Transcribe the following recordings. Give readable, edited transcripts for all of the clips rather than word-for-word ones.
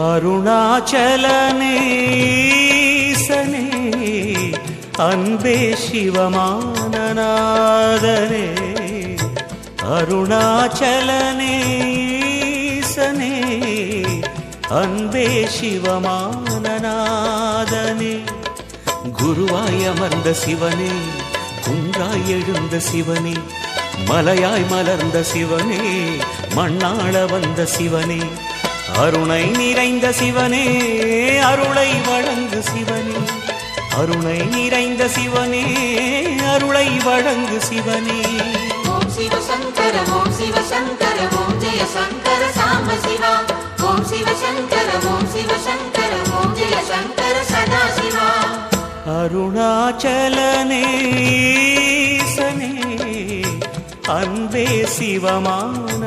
அருணாச்சலனே ஈசனே அன்பே சிவமானநாதனே அருணாச்சலனே ஈசனே அன்பே சிவமானநாதனே குருவாய் அமர்ந்த சிவனே குன்றாய் எழுந்த சிவனே மலையாய் மலர்ந்த சிவனே மண்ணாள வந்த சிவனே அருணை நிறைந்த சிவனே அருளை வழங்கு சிவனே அருணை நிறைந்த சிவனே அருளை வழங்கு சிவனே ஓம் சிவ சங்கர ஓம் சிவ சங்கர ஓம் ஜெய சங்கர சாம்ப சிவா ஓம் சிவ சங்கர ஓம் சிவ சங்கர ஓம் ஜெய சங்கர சதா சிவா அருணாச்சலனே ஈசனே அன்பே சிவமானநாதனே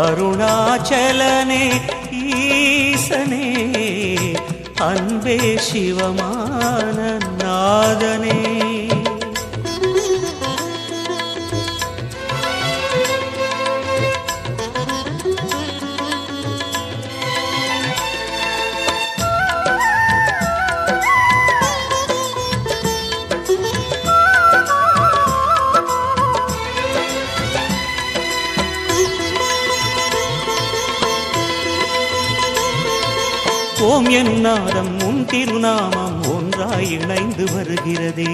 அருணாச்சலனே ஈசனே அன்பே சிவமானநாதனே ஓம் என்னாதம் உன் திருநாமம் ஒன்றாய் இணைந்து வருகிறதே.